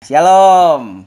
Shalom.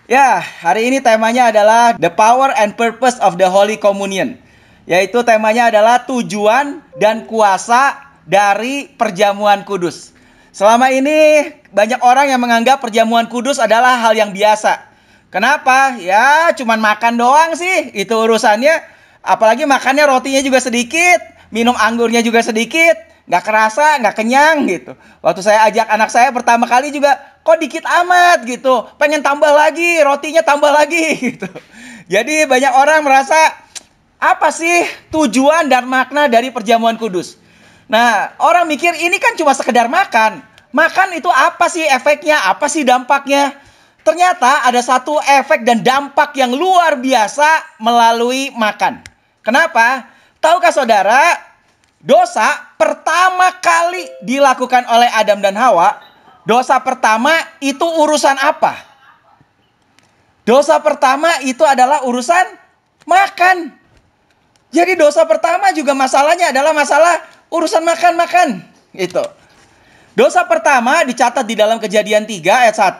Ya, hari ini temanya adalah The Power and Purpose of the Holy Communion. Yaitu temanya adalah tujuan dan kuasa dari perjamuan kudus. Selama ini banyak orang yang menganggap perjamuan kudus adalah hal yang biasa. Kenapa? Ya, cuman makan doang sih. Itu urusannya. Apalagi makannya rotinya juga sedikit, minum anggurnya juga sedikit. Nggak kerasa, nggak kenyang gitu. Waktu saya ajak anak saya pertama kali juga, kok dikit amat gitu. Pengen tambah lagi, rotinya tambah lagi gitu. Jadi banyak orang merasa, apa sih tujuan dan makna dari perjamuan kudus? Nah, orang mikir ini kan cuma sekedar makan. Makan itu apa sih efeknya, apa sih dampaknya? Ternyata ada satu efek dan dampak yang luar biasa melalui makan. Kenapa? Tahukah saudara, dosa pertama kali dilakukan oleh Adam dan Hawa, dosa pertama itu urusan apa? Dosa pertama itu adalah urusan makan. Jadi dosa pertama juga masalahnya adalah masalah urusan makan-makan. Itu. Dosa pertama dicatat di dalam Kejadian 3 ayat 1,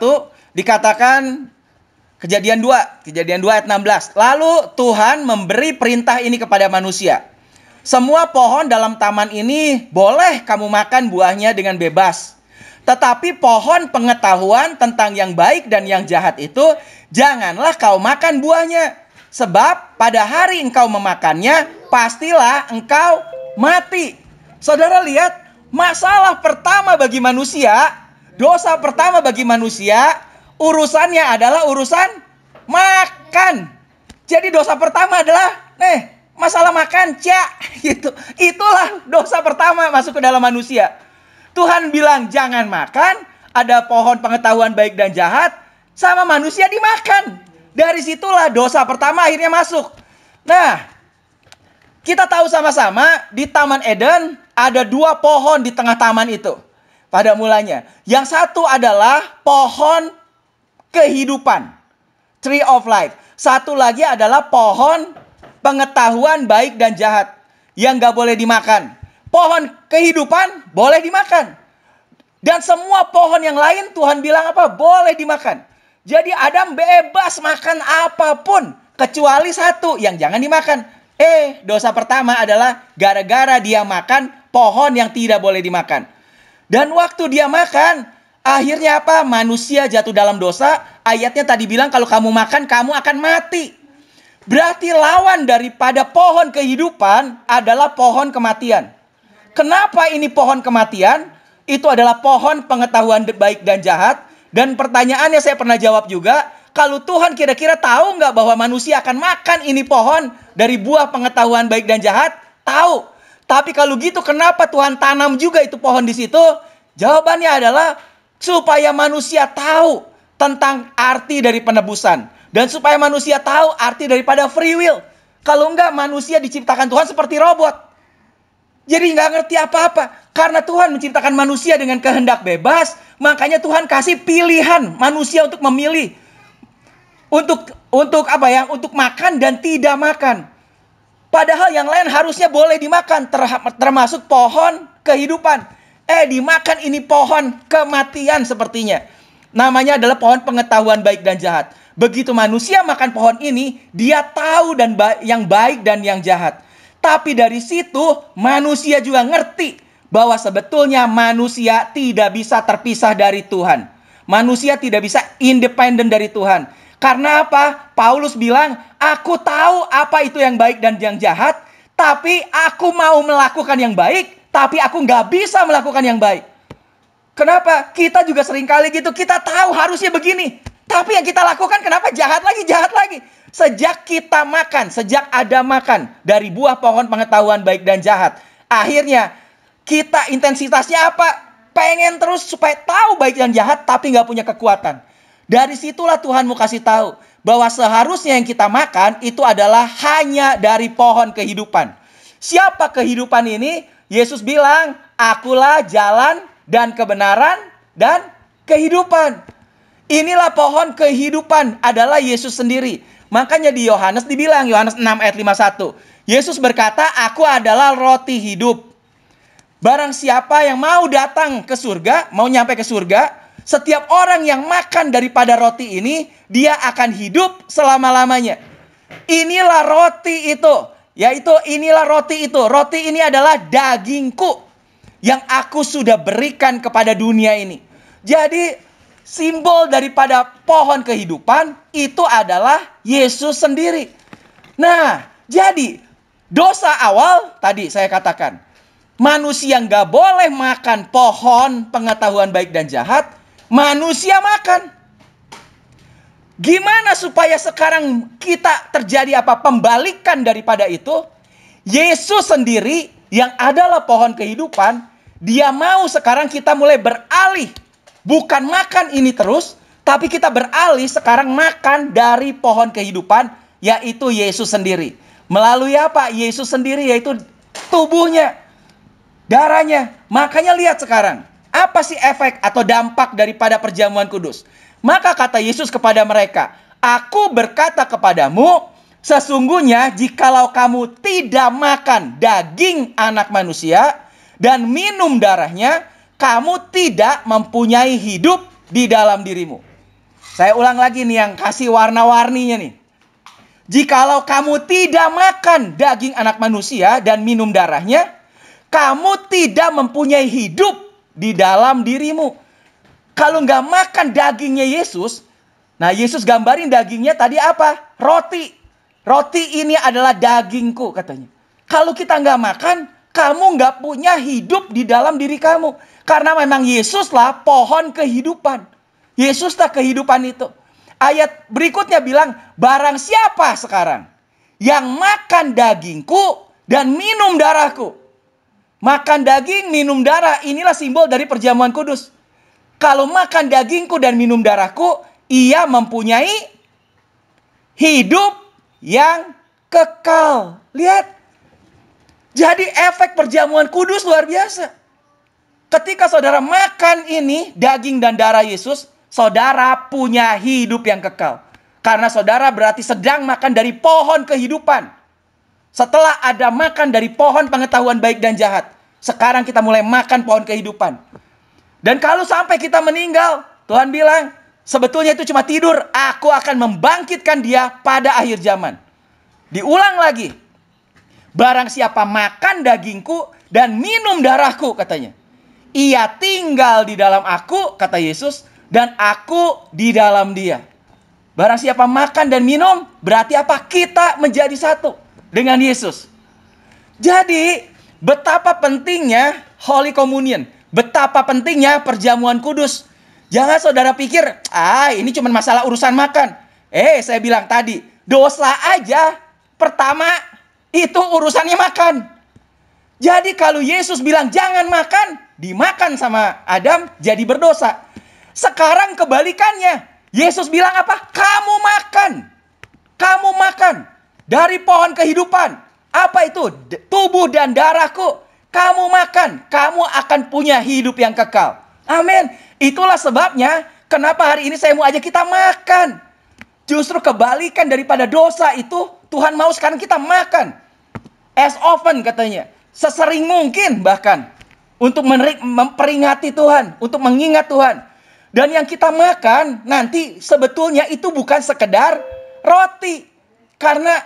dikatakan Kejadian 2 ayat 16. Lalu Tuhan memberi perintah ini kepada manusia. Semua pohon dalam taman ini boleh kamu makan buahnya dengan bebas. Tetapi pohon pengetahuan tentang yang baik dan yang jahat itu janganlah kau makan buahnya. Sebab pada hari engkau memakannya, pastilah engkau mati. Saudara lihat, masalah pertama bagi manusia, dosa pertama bagi manusia, urusannya adalah urusan makan. Jadi dosa pertama adalah, masalah makan, gitu. Itulah dosa pertama masuk ke dalam manusia. Tuhan bilang jangan makan, ada pohon pengetahuan baik dan jahat, sama manusia dimakan. Dari situlah dosa pertama akhirnya masuk. Nah, kita tahu sama-sama di Taman Eden ada 2 pohon di tengah taman itu. Pada mulanya, yang satu adalah pohon kehidupan, Tree of Life. Satu lagi adalah pohon pengetahuan baik dan jahat yang gak boleh dimakan. Pohon kehidupan boleh dimakan. Dan semua pohon yang lain Tuhan bilang apa? Boleh dimakan. Jadi Adam bebas makan apapun kecuali satu yang jangan dimakan. Dosa pertama adalah gara-gara dia makan pohon yang tidak boleh dimakan. Dan waktu dia makan, akhirnya apa? Manusia jatuh dalam dosa. Ayatnya tadi bilang kalau kamu makan kamu akan mati. Berarti lawan daripada pohon kehidupan adalah pohon kematian. Kenapa ini pohon kematian? Itu adalah pohon pengetahuan baik dan jahat. Dan pertanyaannya saya pernah jawab juga. Kalau Tuhan kira-kira tahu nggak bahwa manusia akan makan ini pohon dari buah pengetahuan baik dan jahat? Tahu. Tapi kalau gitu kenapa Tuhan tanam juga itu pohon di situ? Jawabannya adalah supaya manusia tahu tentang arti dari penebusan. Dan supaya manusia tahu arti daripada free will. Kalau enggak, manusia diciptakan Tuhan seperti robot. Jadi enggak ngerti apa-apa. Karena Tuhan menciptakan manusia dengan kehendak bebas, makanya Tuhan kasih pilihan manusia untuk memilih. Untuk apa ya? Untuk makan dan tidak makan. Padahal yang lain harusnya boleh dimakan, termasuk pohon kehidupan. Dimakan ini pohon kematian sepertinya. Namanya adalah pohon pengetahuan baik dan jahat. Begitu manusia makan pohon ini, dia tahu dan yang baik dan yang jahat. Tapi dari situ manusia juga ngerti bahwa sebetulnya manusia tidak bisa terpisah dari Tuhan. Manusia tidak bisa independen dari Tuhan. Karena apa? Paulus bilang, aku tahu apa itu yang baik dan yang jahat, tapi aku mau melakukan yang baik, tapi aku nggak bisa melakukan yang baik. Kenapa? Kita juga seringkali gitu, kita tahu harusnya begini. Tapi yang kita lakukan kenapa jahat lagi. Sejak kita makan, sejak ada makan dari buah pohon pengetahuan baik dan jahat. Akhirnya kita intensitasnya apa? Pengen terus supaya tahu baik dan jahat tapi gak punya kekuatan. Dari situlah Tuhan mau kasih tahu bahwa seharusnya yang kita makan itu adalah hanya dari pohon kehidupan. Siapa kehidupan ini? Yesus bilang, akulah jalan dan kebenaran dan kehidupan. Inilah pohon kehidupan adalah Yesus sendiri. Makanya di Yohanes dibilang, Yohanes 6 ayat 51. Yesus berkata, aku adalah roti hidup. Barang siapa yang mau datang ke surga, mau nyampe ke surga, Setiap orang yang makan daripada roti ini, dia akan hidup selama-lamanya. Inilah roti itu. Inilah roti itu. Roti ini adalah dagingku yang aku sudah berikan kepada dunia ini. Jadi simbol daripada pohon kehidupan itu adalah Yesus sendiri. Nah, jadi dosa awal tadi saya katakan, manusia nggak boleh makan pohon pengetahuan baik dan jahat, manusia makan. Gimana supaya sekarang kita terjadi apa? Pembalikan daripada itu. Yesus sendiri yang adalah pohon kehidupan, dia mau sekarang kita mulai beralih. Bukan makan ini terus, tapi kita beralih sekarang makan dari pohon kehidupan, yaitu Yesus sendiri. Melalui apa? Yesus sendiri, yaitu tubuhnya, darahnya. Makanya lihat sekarang, apa sih efek atau dampak daripada perjamuan kudus? Maka kata Yesus kepada mereka, aku berkata kepadamu, sesungguhnya jikalau kamu tidak makan daging anak manusia dan minum darahnya, kamu tidak mempunyai hidup di dalam dirimu. Saya ulang lagi nih yang kasih warna-warninya nih. Jikalau kamu tidak makan daging anak manusia dan minum darahnya, kamu tidak mempunyai hidup di dalam dirimu. Kalau nggak makan dagingnya Yesus, nah Yesus gambarin dagingnya tadi apa? Roti. Roti ini adalah dagingku katanya. Kalau kita nggak makan, kamu nggak punya hidup di dalam diri kamu. Karena memang Yesuslah pohon kehidupan. Yesuslah kehidupan itu. Ayat berikutnya bilang, barang siapa sekarang yang makan dagingku dan minum darahku. Makan daging, minum darah, inilah simbol dari perjamuan kudus. Kalau makan dagingku dan minum darahku, ia mempunyai hidup yang kekal. Lihat. Jadi efek perjamuan kudus luar biasa. Ketika saudara makan ini, daging dan darah Yesus, saudara punya hidup yang kekal. Karena saudara berarti sedang makan dari pohon kehidupan. Setelah ada makan dari pohon pengetahuan baik dan jahat, sekarang kita mulai makan pohon kehidupan. Dan kalau sampai kita meninggal, Tuhan bilang, sebetulnya itu cuma tidur. Aku akan membangkitkan dia pada akhir zaman. Diulang lagi. Barang siapa makan dagingku dan minum darahku, katanya. Ia tinggal di dalam aku, kata Yesus, dan aku di dalam dia. Barang siapa makan dan minum, berarti apa? Kita menjadi satu dengan Yesus. Jadi, betapa pentingnya Holy Communion. Betapa pentingnya perjamuan kudus. Jangan saudara pikir, ini cuma masalah urusan makan. Saya bilang tadi, dosa aja pertama itu urusannya makan. Jadi kalau Yesus bilang jangan makan, dimakan sama Adam, jadi berdosa. Sekarang kebalikannya. Yesus bilang apa? Kamu makan. Kamu makan dari pohon kehidupan. Apa itu? Tubuh dan darahku. Kamu makan, kamu akan punya hidup yang kekal. Amin. Itulah sebabnya kenapa hari ini saya mau ajak kita makan. Justru kebalikan daripada dosa itu, Tuhan mau sekarang kita makan. As often katanya. Sesering mungkin bahkan. Untuk memperingati Tuhan. Untuk mengingat Tuhan. Dan yang kita makan nanti sebetulnya itu bukan sekedar roti. Karena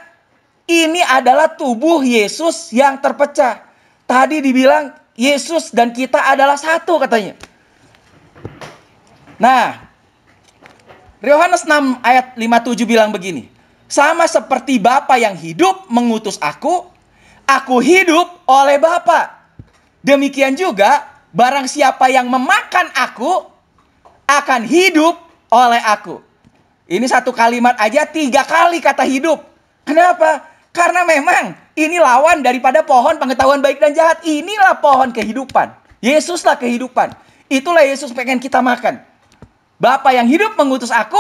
ini adalah tubuh Yesus yang terpecah. Tadi dibilang Yesus dan kita adalah satu katanya. Nah, Yohanes 6 ayat 57 bilang begini. Sama seperti Bapa yang hidup mengutus aku hidup oleh Bapa. Demikian juga barang siapa yang memakan aku akan hidup oleh aku. Ini satu kalimat aja 3 kali kata hidup. Kenapa? Karena memang ini lawan daripada pohon pengetahuan baik dan jahat. Inilah pohon kehidupan. Yesuslah kehidupan. Itulah Yesus pengen kita makan. Bapa yang hidup mengutus aku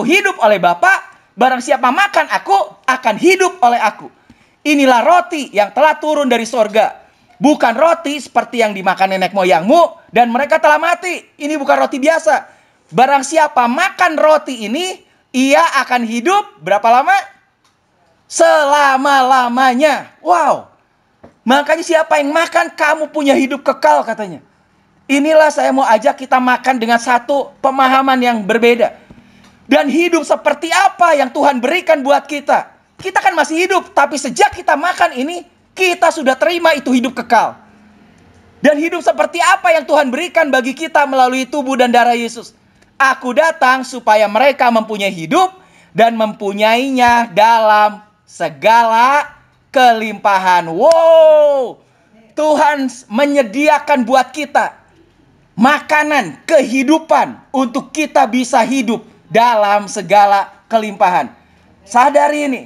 hidup oleh Bapa. Barang siapa makan aku, akan hidup oleh aku. Inilah roti yang telah turun dari sorga. Bukan roti seperti yang dimakan nenek moyangmu, dan mereka telah mati. Ini bukan roti biasa. Barang siapa makan roti ini, ia akan hidup berapa lama? Selama-lamanya. Wow. Makanya siapa yang makan, kamu punya hidup kekal katanya. Inilah saya mau ajak kita makan dengan satu pemahaman yang berbeda. Dan hidup seperti apa yang Tuhan berikan buat kita. Kita kan masih hidup, tapi sejak kita makan ini, kita sudah terima itu hidup kekal. Dan hidup seperti apa yang Tuhan berikan bagi kita melalui tubuh dan darah Yesus. Aku datang supaya mereka mempunyai hidup dan mempunyainya dalam segala kelimpahan. Wow! Tuhan menyediakan buat kita makanan, kehidupan untuk kita bisa hidup dalam segala kelimpahan. Sadari ini.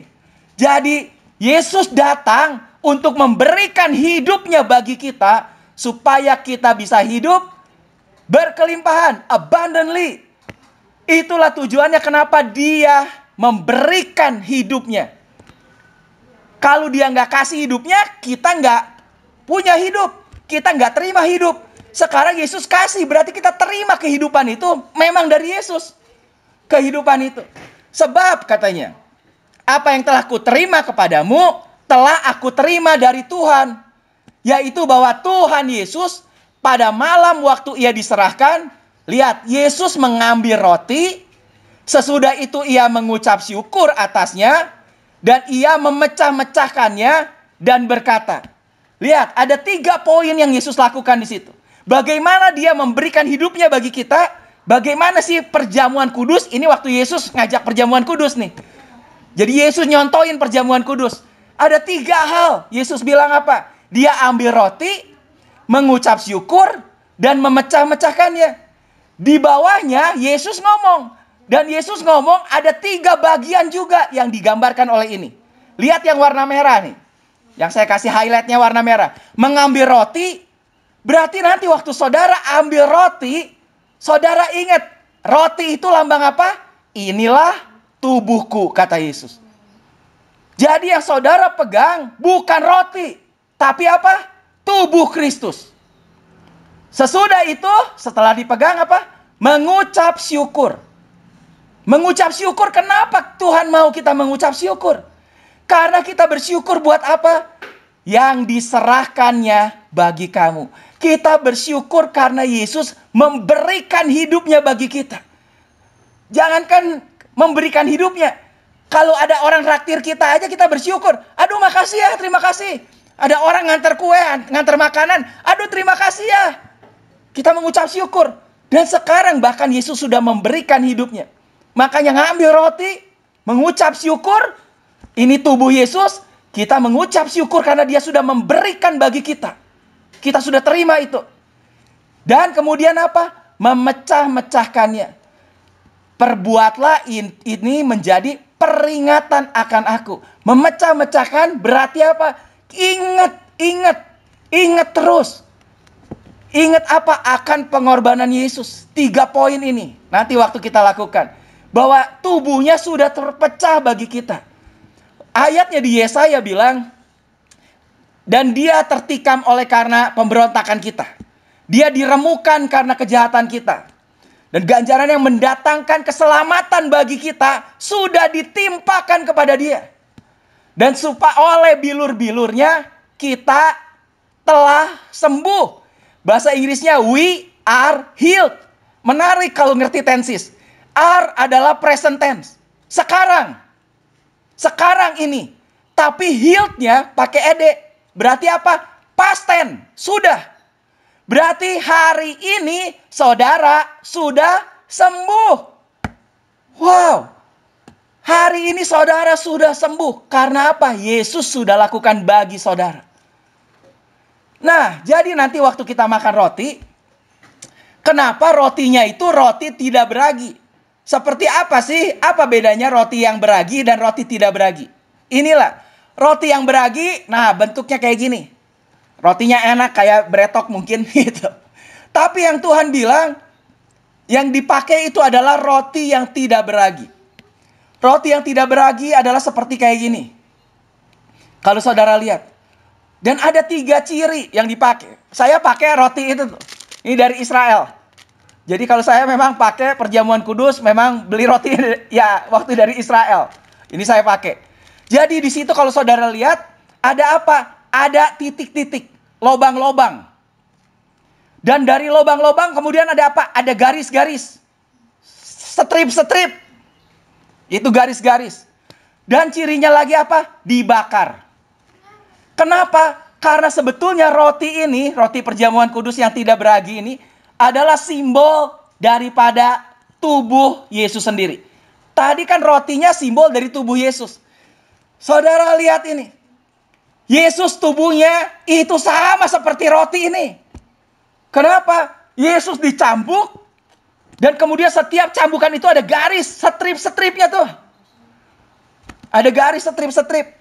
Jadi Yesus datang untuk memberikan hidupnya bagi kita supaya kita bisa hidup berkelimpahan, abundantly. Itulah tujuannya kenapa dia memberikan hidupnya. Kalau dia nggak kasih hidupnya, kita nggak punya hidup. Kita nggak terima hidup. Sekarang Yesus kasih, berarti kita terima kehidupan itu memang dari Yesus. Kehidupan itu. Sebab katanya, apa yang telah kuterima kepadamu, telah aku terima dari Tuhan. Yaitu bahwa Tuhan Yesus pada malam waktu ia diserahkan, lihat, Yesus mengambil roti, sesudah itu ia mengucap syukur atasnya, dan ia memecah-mecahkannya dan berkata. Lihat, ada 3 poin yang Yesus lakukan di situ. Bagaimana dia memberikan hidupnya bagi kita? Bagaimana sih perjamuan kudus? Ini waktu Yesus ngajak perjamuan kudus nih. Jadi Yesus nyontoin perjamuan kudus. Ada 3 hal. Yesus bilang apa? Dia ambil roti, mengucap syukur, dan memecah-mecahkannya. Di bawahnya Yesus ngomong. Dan Yesus ngomong ada 3 bagian juga yang digambarkan oleh ini. Lihat yang warna merah nih. Yang saya kasih highlightnya warna merah. Mengambil roti. Berarti nanti waktu saudara ambil roti, saudara ingat, roti itu lambang apa? Inilah tubuhku, kata Yesus. Jadi yang saudara pegang bukan roti, tapi apa? Tubuh Kristus. Sesudah itu, setelah dipegang apa? Mengucap syukur. Mengucap syukur, kenapa Tuhan mau kita mengucap syukur? Karena kita bersyukur buat apa? Yang diserahkannya bagi kamu. Kita bersyukur karena Yesus memberikan hidupnya bagi kita. Jangankan memberikan hidupnya. Kalau ada orang traktir kita aja kita bersyukur. Aduh makasih ya, terima kasih. Ada orang nganter kue, nganter makanan. Aduh terima kasih ya. Kita mengucap syukur. Dan sekarang bahkan Yesus sudah memberikan hidupnya. Makanya ngambil roti, mengucap syukur. Ini tubuh Yesus. Kita mengucap syukur karena dia sudah memberikan bagi kita. Kita sudah terima itu. Dan kemudian apa? Memecah-mecahkannya. Perbuatlah ini menjadi peringatan akan aku. Memecah-mecahkan berarti apa? Ingat terus. Ingat apa? Akan pengorbanan Yesus. 3 poin ini. Nanti waktu kita lakukan. Bahwa tubuhnya sudah terpecah bagi kita. Ayatnya di Yesaya bilang, dan dia tertikam oleh karena pemberontakan kita. Dia diremukan karena kejahatan kita. Dan ganjaran yang mendatangkan keselamatan bagi kita sudah ditimpakan kepada dia. Dan supaya oleh bilur-bilurnya kita telah sembuh. Bahasa Inggrisnya we are healed. Menarik kalau ngerti tenses. Are adalah present tense. Sekarang ini. Tapi healed-nya pakai ed. Berarti apa? Past tense. Sudah. Berarti hari ini saudara sudah sembuh. Wow. Hari ini saudara sudah sembuh. Karena apa? Yesus sudah lakukan bagi saudara. Nah, jadi nanti waktu kita makan roti, kenapa rotinya itu roti tidak beragi? Seperti apa sih? Apa bedanya roti yang beragi dan roti tidak beragi? Inilah. Roti yang beragi, nah bentuknya kayak gini. Rotinya enak kayak bretok mungkin gitu. Tapi yang Tuhan bilang, yang dipakai itu adalah roti yang tidak beragi. Roti yang tidak beragi adalah seperti kayak gini. Kalau saudara lihat. Dan ada 3 ciri yang dipakai. Saya pakai roti itu tuh. Ini dari Israel. Jadi kalau saya memang pakai perjamuan kudus, memang beli roti ya waktu dari Israel. Ini saya pakai. Jadi di situ kalau saudara lihat, ada apa? Ada titik-titik, lobang-lobang. Dan dari lubang-lubang kemudian ada apa? Ada garis-garis. Strip-strip. Itu garis-garis. Dan cirinya lagi apa? Dibakar. Kenapa? Karena sebetulnya roti ini, roti perjamuan kudus yang tidak beragi ini, adalah simbol daripada tubuh Yesus sendiri. Tadi kan rotinya simbol dari tubuh Yesus. Saudara lihat ini. Yesus tubuhnya itu sama seperti roti ini. Kenapa? Yesus dicambuk. Dan kemudian setiap cambukan itu ada garis, strip-stripnya tuh. Ada garis strip-strip.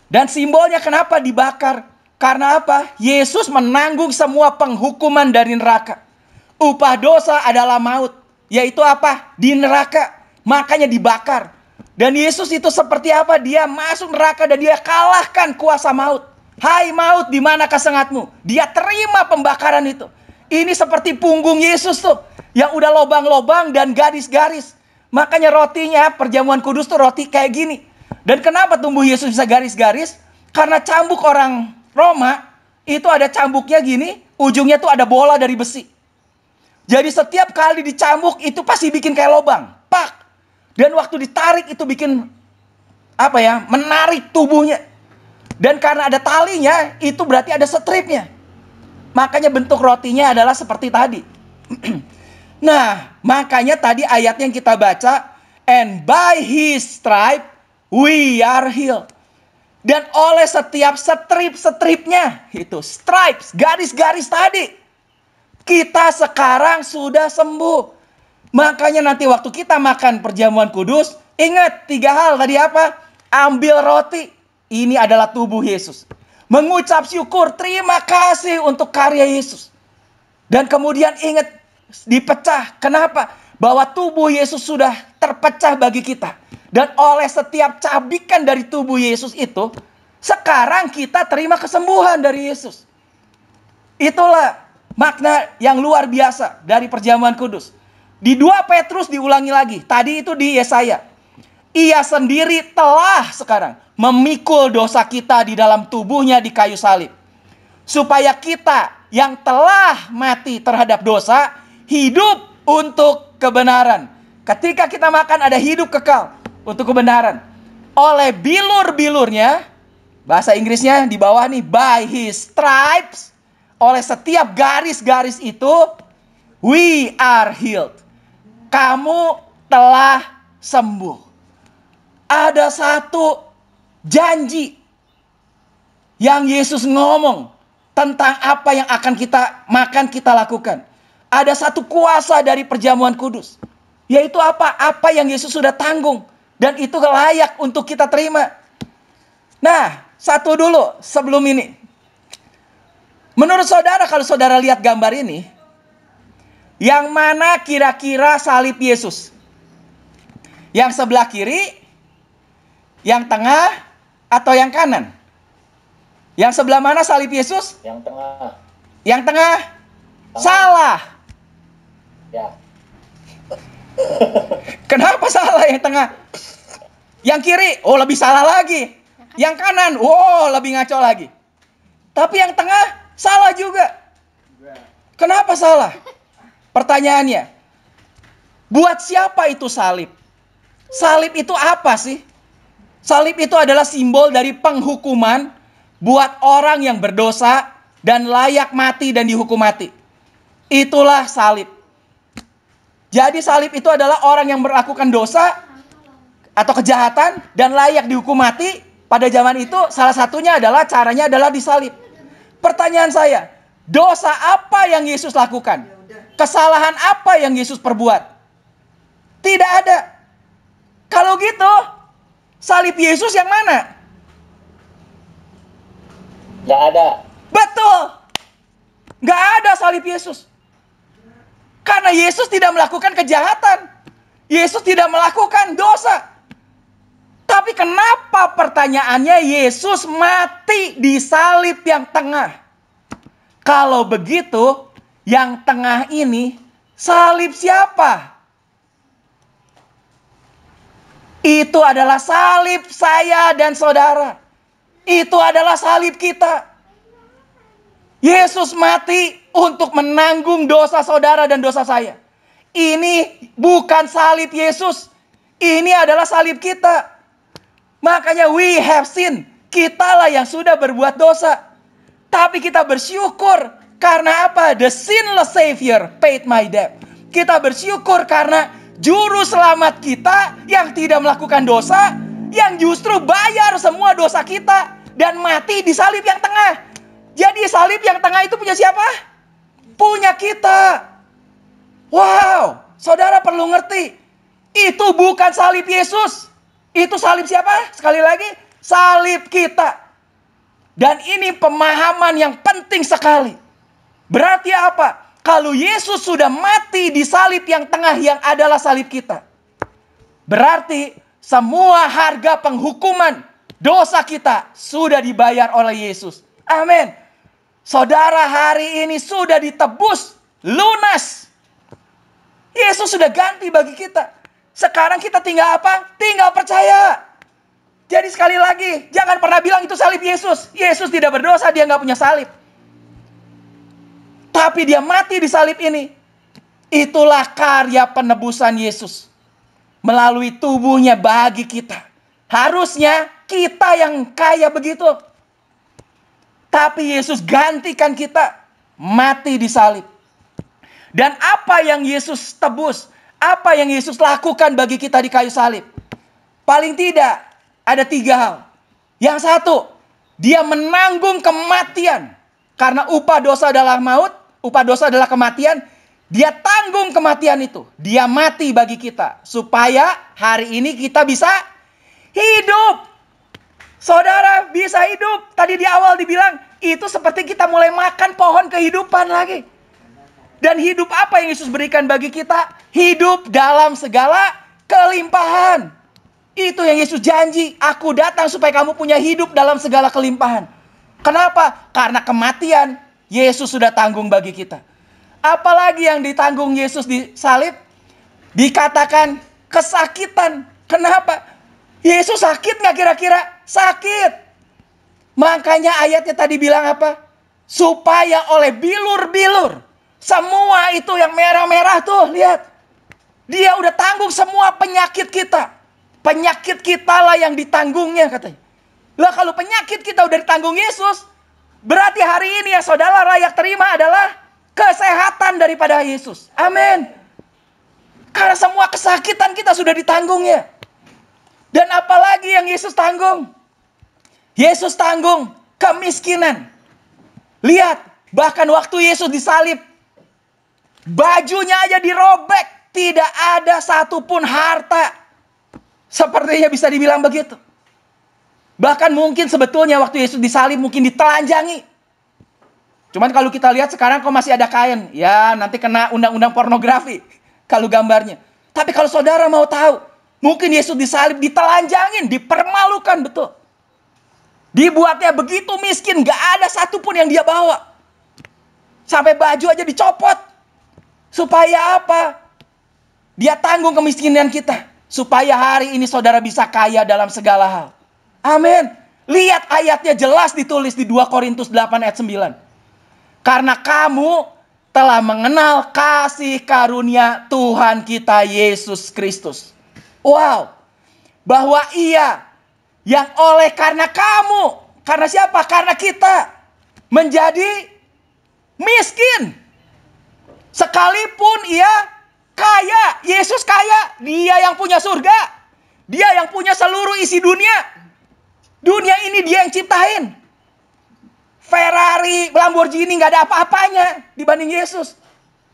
Dan simbolnya kenapa dibakar? Karena apa? Yesus menanggung semua penghukuman dari neraka. Upah dosa adalah maut. Yaitu apa? Di neraka. Makanya dibakar. Dan Yesus itu seperti apa? Dia masuk neraka dan dia kalahkan kuasa maut. Hai maut, di manakah sengatmu? Dia terima pembakaran itu. Ini seperti punggung Yesus tuh. Yang udah lobang-lobang dan garis-garis. Makanya rotinya, perjamuan kudus tuh roti kayak gini. Dan kenapa tubuh Yesus bisa garis-garis? Karena cambuk orang Roma, itu ada cambuknya gini, ujungnya tuh ada bola dari besi. Jadi setiap kali dicambuk, itu pasti bikin kayak lobang. Pak! Dan waktu ditarik itu bikin, menarik tubuhnya. Dan karena ada talinya, itu berarti ada stripnya. Makanya bentuk rotinya adalah seperti tadi. Nah, makanya tadi ayat yang kita baca, and by his stripe we are healed. Dan oleh setiap strip-stripnya, itu stripes, garis-garis tadi, kita sekarang sudah sembuh. Makanya nanti waktu kita makan perjamuan kudus, ingat 3 hal tadi apa? Ambil roti, ini adalah tubuh Yesus. Mengucap syukur, terima kasih untuk karya Yesus. Dan kemudian ingat, dipecah. Kenapa? Bahwa tubuh Yesus sudah terpecah bagi kita. Dan oleh setiap cabikan dari tubuh Yesus itu, sekarang kita terima kesembuhan dari Yesus. Itulah makna yang luar biasa dari perjamuan kudus. Di 2 Petrus diulangi lagi. Tadi itu di Yesaya. Ia sendiri telah sekarang memikul dosa kita di dalam tubuhnya di kayu salib. Supaya kita yang telah mati terhadap dosa, hidup untuk kebenaran. Ketika kita makan ada hidup kekal untuk kebenaran. Oleh bilur-bilurnya, bahasa Inggrisnya di bawah nih, by his stripes, oleh setiap garis-garis itu, we are healed. Kamu telah sembuh. Ada satu janji yang Yesus ngomong tentang apa yang akan kita makan, kita lakukan. Ada satu kuasa dari perjamuan kudus. Yaitu apa? Apa yang Yesus sudah tanggung. Dan itu layak untuk kita terima. Nah, satu dulu sebelum ini. Menurut saudara, kalau saudara lihat gambar ini, yang mana kira-kira salib Yesus? Yang sebelah kiri, yang tengah, atau yang kanan? Yang sebelah mana salib Yesus? Yang tengah. Yang tengah? Salah. Ya. Kenapa salah yang tengah? Yang kiri, oh lebih salah lagi. Yang kanan, oh lebih ngaco lagi. Tapi yang tengah, salah juga. Kenapa salah? Pertanyaannya, buat siapa itu salib? Salib itu apa sih? Salib itu adalah simbol dari penghukuman buat orang yang berdosa dan layak mati dan dihukum mati. Itulah salib. Jadi salib itu adalah orang yang melakukan dosa atau kejahatan dan layak dihukum mati. Pada zaman itu salah satunya adalah caranya adalah disalib. Pertanyaan saya, dosa apa yang Yesus lakukan? Kesalahan apa yang Yesus perbuat? Tidak ada. Kalau gitu, salib Yesus yang mana? Nggak ada. Betul. Nggak ada salib Yesus. Karena Yesus tidak melakukan kejahatan. Yesus tidak melakukan dosa. Tapi kenapa pertanyaannya Yesus mati di salib yang tengah? Kalau begitu, yang tengah ini salib siapa? Itu adalah salib saya dan saudara. Itu adalah salib kita. Yesus mati untuk menanggung dosa saudara dan dosa saya. Ini bukan salib Yesus. Ini adalah salib kita. Makanya we have sin. Kitalah yang sudah berbuat dosa. Tapi kita bersyukur. Karena apa? The sinless Savior paid my debt. Kita bersyukur karena juru selamat kita yang tidak melakukan dosa, yang justru bayar semua dosa kita dan mati di salib yang tengah. Jadi salib yang tengah itu punya siapa? Punya kita. Wow, saudara perlu ngerti. Itu bukan salib Yesus. Itu salib siapa? Sekali lagi, salib kita. Dan ini pemahaman yang penting sekali. Berarti apa? Kalau Yesus sudah mati di salib yang tengah yang adalah salib kita, berarti semua harga penghukuman dosa kita sudah dibayar oleh Yesus. Amin. Saudara, hari ini sudah ditebus lunas. Yesus sudah ganti bagi kita. Sekarang kita tinggal apa? Tinggal percaya. Jadi sekali lagi, jangan pernah bilang itu salib Yesus. Yesus tidak berdosa, dia nggak punya salib. Tapi dia mati di salib ini. Itulah karya penebusan Yesus. Melalui tubuhnya bagi kita. Harusnya kita yang kaya begitu. Tapi Yesus gantikan kita. Mati di salib. Dan apa yang Yesus tebus? Apa yang Yesus lakukan bagi kita di kayu salib? Paling tidak ada 3 hal. Yang satu, dia menanggung kematian. Karena upah dosa adalah maut. Upah dosa adalah kematian. Dia tanggung kematian itu. Dia mati bagi kita. Supaya hari ini kita bisa hidup. Saudara bisa hidup. Tadi di awal dibilang, itu seperti kita mulai makan pohon kehidupan lagi. Dan hidup apa yang Yesus berikan bagi kita? Hidup dalam segala kelimpahan. Itu yang Yesus janji. Aku datang supaya kamu punya hidup dalam segala kelimpahan. Kenapa? Karena kematian Yesus sudah tanggung bagi kita. Apalagi yang ditanggung Yesus di salib? Dikatakan kesakitan. Kenapa? Yesus sakit nggak kira-kira? Sakit. Makanya ayatnya tadi bilang apa? Supaya oleh bilur-bilur. Semua itu yang merah-merah tuh, lihat. Dia udah tanggung semua penyakit kita. Penyakit kita lah yang ditanggungnya katanya. Lah kalau penyakit kita udah ditanggung Yesus, berarti hari ini yang saudara layak terima adalah kesehatan daripada Yesus. Amin. Karena semua kesakitan kita sudah ditanggungnya. Dan apalagi yang Yesus tanggung? Yesus tanggung kemiskinan. Lihat, bahkan waktu Yesus disalib, bajunya aja dirobek. Tidak ada satupun harta. Sepertinya bisa dibilang begitu. Bahkan mungkin sebetulnya waktu Yesus disalib mungkin ditelanjangi. Cuman kalau kita lihat sekarang kok masih ada kain. Ya nanti kena undang-undang pornografi. Kalau gambarnya. Tapi kalau saudara mau tahu. Mungkin Yesus disalib ditelanjangin. Dipermalukan betul. Dibuatnya begitu miskin. Gak ada satupun yang dia bawa. Sampai baju aja dicopot. Supaya apa? Dia tanggung kemiskinan kita. Supaya hari ini saudara bisa kaya dalam segala hal. Amin. Lihat ayatnya jelas ditulis di 2 Korintus 8 ayat 9. Karena kamu telah mengenal kasih karunia Tuhan kita Yesus Kristus. Wow. Bahwa ia yang oleh karena kamu. Karena siapa? Karena kita menjadi miskin. Sekalipun ia kaya, Yesus kaya, dia yang punya surga, dia yang punya seluruh isi dunia. Dunia ini dia yang ciptain. Ferrari, Lamborghini gak ada apa-apanya dibanding Yesus.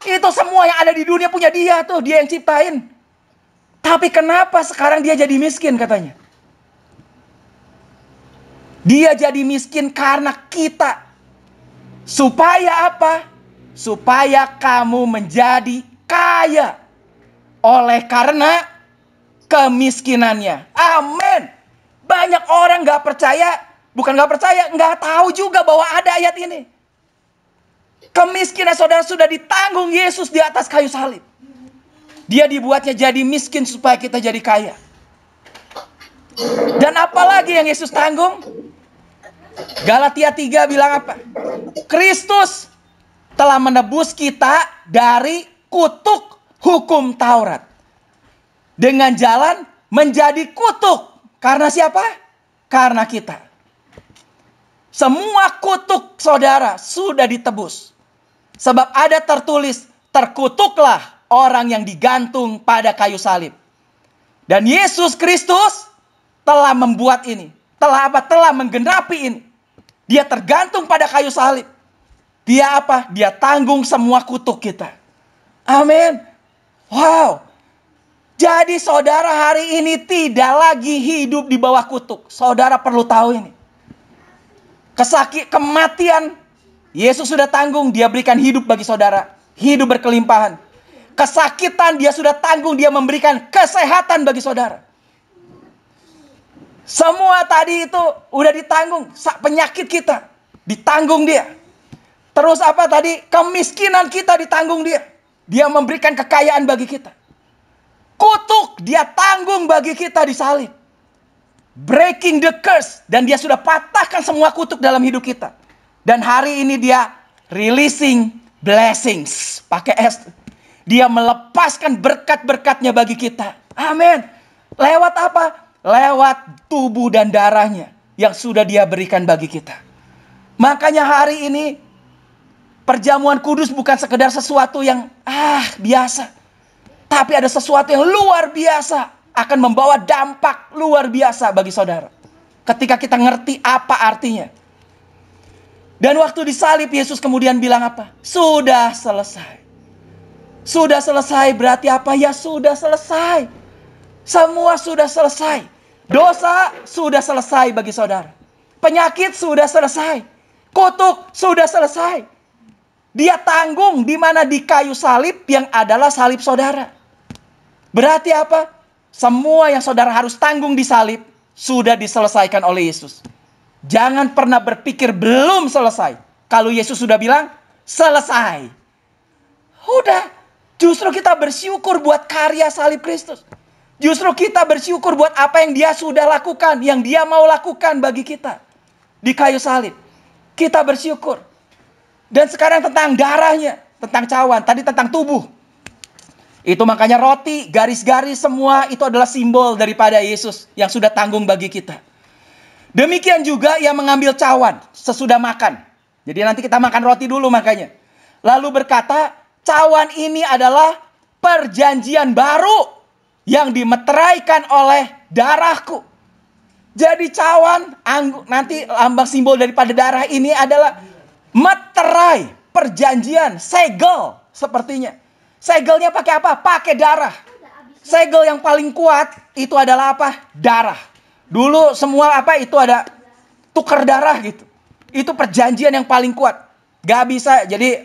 Itu semua yang ada di dunia punya dia tuh, dia yang ciptain. Tapi kenapa sekarang dia jadi miskin katanya? Dia jadi miskin karena kita. Supaya apa? Supaya kamu menjadi kaya oleh karena kemiskinannya. Amin. Banyak orang gak percaya, bukan gak percaya, gak tahu juga bahwa ada ayat ini. Kemiskinan saudara sudah ditanggung Yesus di atas kayu salib. Dia dibuatnya jadi miskin supaya kita jadi kaya. Dan apalagi yang Yesus tanggung? Galatia 3 bilang apa? Kristus telah menebus kita dari kutuk hukum Taurat. Dengan jalan menjadi kutuk. Karena siapa? Karena kita. Semua kutuk saudara sudah ditebus. Sebab ada tertulis, terkutuklah orang yang digantung pada kayu salib. Dan Yesus Kristus telah membuat ini. Telah menggenapi ini. Dia tergantung pada kayu salib. Dia apa? Dia tanggung semua kutuk kita. Amin. Wow. Jadi saudara hari ini tidak lagi hidup di bawah kutuk. Saudara perlu tahu ini. Kematian Yesus sudah tanggung. Dia berikan hidup bagi saudara. Hidup berkelimpahan. Kesakitan dia sudah tanggung. Dia memberikan kesehatan bagi saudara. Semua tadi itu udah ditanggung. Penyakit kita ditanggung dia. Terus apa tadi? Kemiskinan kita ditanggung dia. Dia memberikan kekayaan bagi kita. Kutuk dia tanggung bagi kita di salib. Breaking the curse. Dan dia sudah patahkan semua kutuk dalam hidup kita. Dan hari ini dia releasing blessings. Pakai S. Dia melepaskan berkat-berkatnya bagi kita. Amin. Lewat apa? Lewat tubuh dan darahnya. Yang sudah dia berikan bagi kita. Makanya hari ini perjamuan kudus bukan sekedar sesuatu yang biasa. Tapi ada sesuatu yang luar biasa. Akan membawa dampak luar biasa bagi saudara. Ketika kita ngerti apa artinya. Dan waktu disalib Yesus kemudian bilang apa? Sudah selesai. Sudah selesai berarti apa? Ya sudah selesai. Semua sudah selesai. Dosa sudah selesai bagi saudara. Penyakit sudah selesai. Kutuk sudah selesai. Dia tanggung di mana di kayu salib yang adalah salib saudara. Berarti apa? Semua yang saudara harus tanggung di salib sudah diselesaikan oleh Yesus. Jangan pernah berpikir belum selesai. Kalau Yesus sudah bilang selesai. Udah. Justru kita bersyukur buat karya salib Kristus. Justru kita bersyukur buat apa yang dia sudah lakukan. Yang dia mau lakukan bagi kita. Di kayu salib. Kita bersyukur. Dan sekarang tentang darahnya. Tentang cawan. Tadi tentang tubuh. Itu makanya roti, garis-garis semua itu adalah simbol daripada Yesus yang sudah tanggung bagi kita. Demikian juga ia mengambil cawan sesudah makan. Jadi nanti kita makan roti dulu makanya. Lalu berkata, cawan ini adalah perjanjian baru yang dimeteraikan oleh darahku. Jadi cawan, nanti lambang simbol daripada darah ini adalah meterai, perjanjian, segel sepertinya. Segelnya pakai apa? Pakai darah. Segel yang paling kuat itu adalah apa? Darah. Dulu semua apa itu ada tukar darah gitu. Itu perjanjian yang paling kuat. Gak bisa. Jadi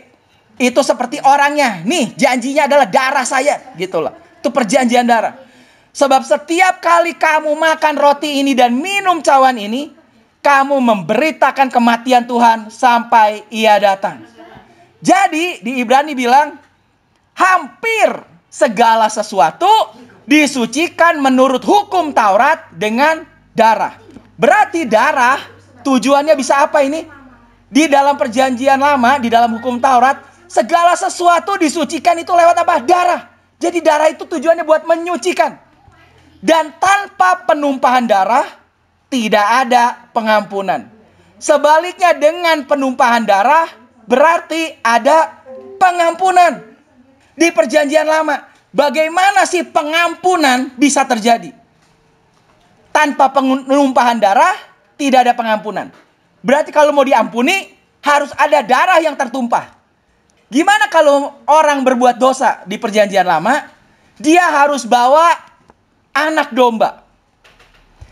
itu seperti orangnya. Nih janjinya adalah darah saya. Gitu lah. Itu perjanjian darah. Sebab setiap kali kamu makan roti ini dan minum cawan ini, kamu memberitakan kematian Tuhan sampai ia datang. Jadi di Ibrani bilang, hampir segala sesuatu disucikan menurut hukum Taurat dengan darah. Berarti darah tujuannya bisa apa ini? Di dalam perjanjian lama, di dalam hukum Taurat, segala sesuatu disucikan itu lewat apa? Darah. Jadi darah itu tujuannya buat menyucikan. Dan tanpa penumpahan darah, tidak ada pengampunan. Sebaliknya dengan penumpahan darah, berarti ada pengampunan. Di perjanjian lama, bagaimana sih pengampunan bisa terjadi? Tanpa penumpahan darah, tidak ada pengampunan. Berarti kalau mau diampuni, harus ada darah yang tertumpah. Gimana kalau orang berbuat dosa di perjanjian lama? Dia harus bawa anak domba.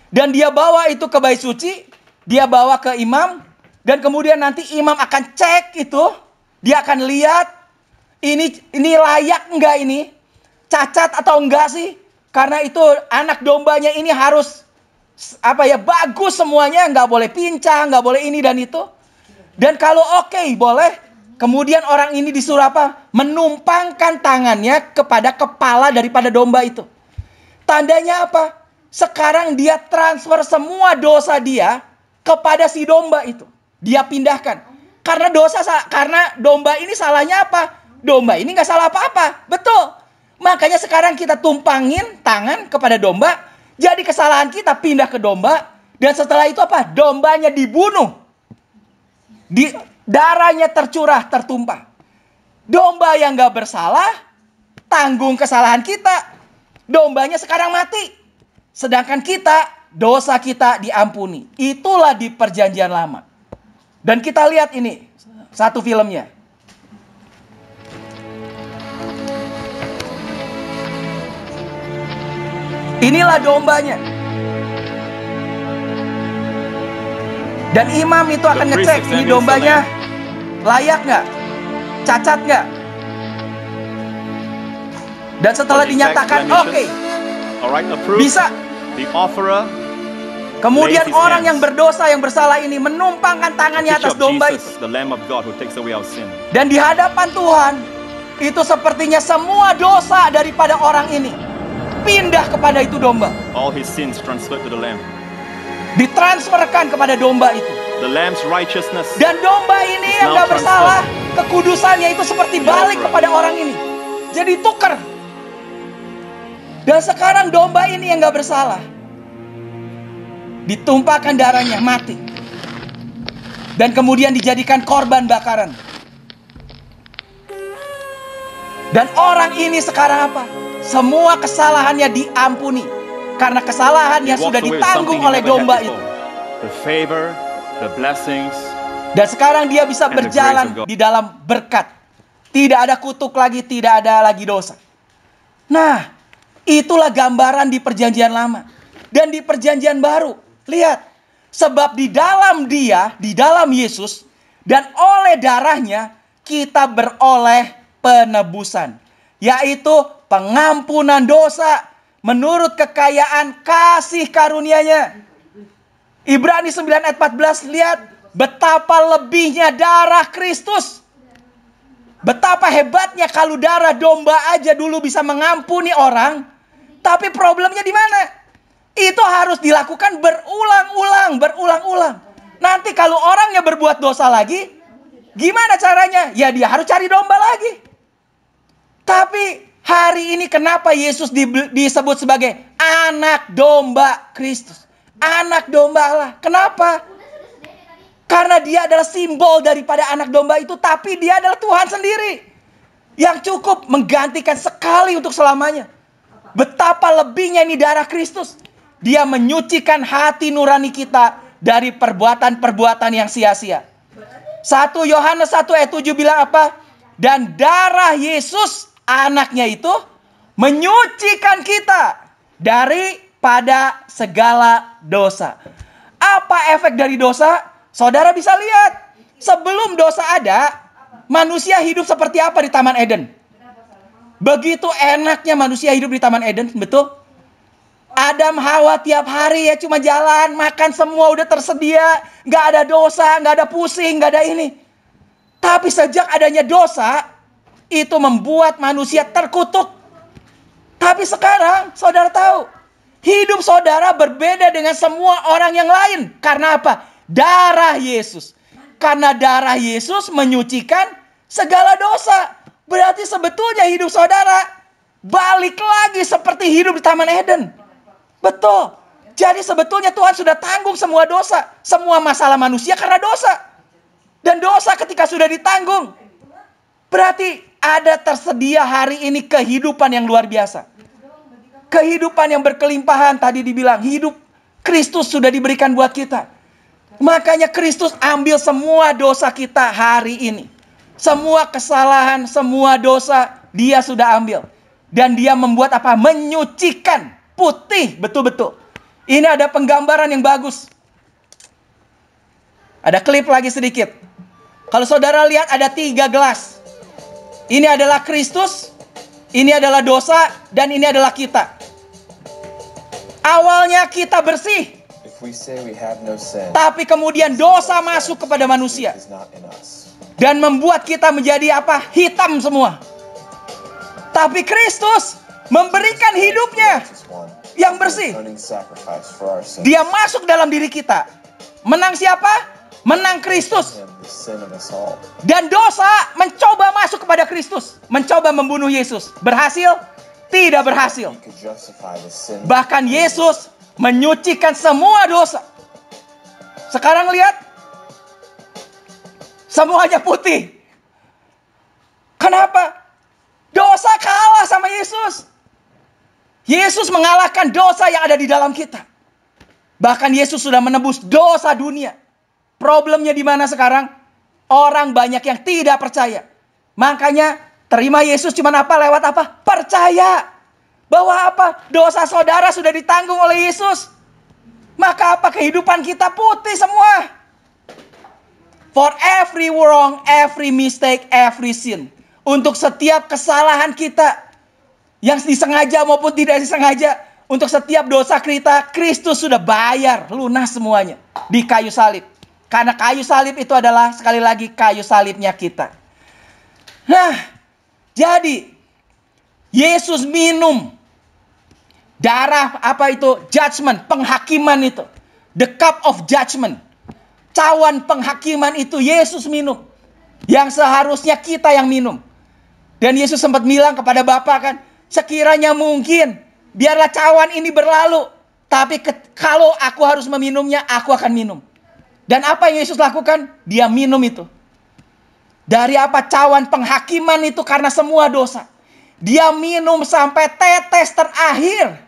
Dan dia bawa itu ke bait suci, dia bawa ke imam, dan kemudian nanti imam akan cek itu, dia akan lihat, ini layak enggak ini? Cacat atau enggak sih? Karena itu anak dombanya ini harus bagus semuanya, enggak boleh pincang, enggak boleh ini dan itu. Dan kalau oke, boleh. Kemudian orang ini disuruh apa? Menumpangkan tangannya kepada kepala daripada domba itu. Tandanya apa? Sekarang dia transfer semua dosa dia kepada si domba itu. Dia pindahkan. Karena karena domba ini salahnya apa? Domba ini nggak salah apa-apa. Betul. Makanya sekarang kita tumpangin tangan kepada domba. Jadi kesalahan kita pindah ke domba. Dan setelah itu apa? Dombanya dibunuh. Darahnya tertumpah. Domba yang nggak bersalah tanggung kesalahan kita. Dombanya sekarang mati. Sedangkan kita, dosa kita diampuni. Itulah di perjanjian lama. Dan kita lihat ini, satu filmnya. Inilah dombanya. Dan imam itu akan ngecek, ini dombanya layak nggak? Cacat nggak? Dan setelah dinyatakan, oke, bisa. Kemudian orang yang berdosa, yang bersalah ini menumpangkan tangannya atas domba itu. Dan di hadapan Tuhan, itu sepertinya semua dosa daripada orang ini pindah kepada itu domba. Ditransferkan kepada domba itu. Dan domba ini yang gak bersalah, kekudusannya itu seperti balik kepada orang ini. Jadi tukar. Dan sekarang domba ini yang gak bersalah, ditumpahkan darahnya, mati. Dan kemudian dijadikan korban bakaran. Dan orang ini sekarang apa? Semua kesalahannya diampuni. Karena kesalahan yang sudah ditanggung oleh domba itu. Dan sekarang dia bisa berjalan di dalam berkat. Tidak ada kutuk lagi, tidak ada lagi dosa. Nah, itulah gambaran di perjanjian lama. Dan di perjanjian baru, lihat. Sebab di dalam dia, di dalam Yesus, dan oleh darahnya, kita beroleh penebusan. Yaitu pengampunan dosa menurut kekayaan kasih karunia-Nya. Ibrani 9 ayat 14, lihat betapa lebihnya darah Kristus. Betapa hebatnya kalau darah domba aja dulu bisa mengampuni orang. Tapi problemnya di mana? Itu harus dilakukan berulang-ulang. Nanti kalau orangnya berbuat dosa lagi, gimana caranya? Ya dia harus cari domba lagi. Tapi hari ini kenapa Yesus disebut sebagai anak domba Kristus? Anak domba Allah. Kenapa? Karena dia adalah simbol daripada anak domba itu. Tapi dia adalah Tuhan sendiri. Yang cukup menggantikan sekali untuk selamanya. Betapa lebihnya ini darah Kristus. Dia menyucikan hati nurani kita dari perbuatan-perbuatan yang sia-sia. 1 Yohanes 1 ayat 7 bilang apa? Dan darah Yesus anaknya itu menyucikan kita daripada segala dosa. Apa efek dari dosa? Saudara bisa lihat. Sebelum dosa ada, manusia hidup seperti apa di Taman Eden? Begitu enaknya manusia hidup di Taman Eden, betul? Adam Hawa tiap hari ya cuma jalan, makan semua udah tersedia. Gak ada dosa, gak ada pusing, gak ada ini. Tapi sejak adanya dosa, itu membuat manusia terkutuk. Tapi sekarang saudara tahu, hidup saudara berbeda dengan semua orang yang lain. Karena apa? Darah Yesus. Karena darah Yesus menyucikan segala dosa. Berarti sebetulnya hidup saudara balik lagi seperti hidup di Taman Eden. Betul. Jadi sebetulnya Tuhan sudah tanggung semua dosa. Semua masalah manusia karena dosa. Dan dosa ketika sudah ditanggung, berarti ada tersedia hari ini kehidupan yang luar biasa. Kehidupan yang berkelimpahan, tadi dibilang hidup Kristus sudah diberikan buat kita. Makanya Kristus ambil semua dosa kita hari ini. Semua kesalahan, semua dosa dia sudah ambil. Dan dia membuat apa? Menyucikan, putih, betul-betul. Ini ada penggambaran yang bagus. Ada klip lagi sedikit. Kalau saudara lihat ada 3 gelas. Ini adalah Kristus, ini adalah dosa, dan ini adalah kita. Awalnya kita bersih. Tapi kemudian dosa masuk kepada manusia. Dan membuat kita menjadi apa? Hitam semua. Tapi Kristus memberikan hidupnya yang bersih. Dia masuk dalam diri kita. Menang siapa? menang Kristus. Dan dosa mencoba masuk kepada Kristus, mencoba membunuh Yesus. Berhasil? Tidak berhasil. Bahkan Yesus menyucikan semua dosa. Sekarang lihat, semuanya putih. Kenapa? Dosa kalah sama Yesus. Yesus mengalahkan dosa yang ada di dalam kita. Bahkan Yesus sudah menebus dosa dunia. Problemnya di mana sekarang? Orang banyak yang tidak percaya. Makanya terima Yesus cuma apa? Lewat apa? Percaya. Bahwa apa? Dosa saudara sudah ditanggung oleh Yesus. Maka apa? Kehidupan kita putih semua. For every wrong, every mistake, every sin. Untuk setiap kesalahan kita, yang disengaja maupun tidak disengaja, untuk setiap dosa kita, Kristus sudah bayar lunas semuanya di kayu salib. Karena kayu salib itu adalah, sekali lagi, kayu salibnya kita. Nah, jadi Yesus minum darah apa itu? Judgment, penghakiman itu. The cup of judgment. Cawan penghakiman itu Yesus minum. Yang seharusnya kita yang minum. Dan Yesus sempat bilang kepada Bapa kan, sekiranya mungkin, biarlah cawan ini berlalu. Tapi kalau aku harus meminumnya, aku akan minum. Dan apa yang Yesus lakukan? Dia minum itu. Dari apa? Cawan penghakiman itu karena semua dosa. Dia minum sampai tetes terakhir.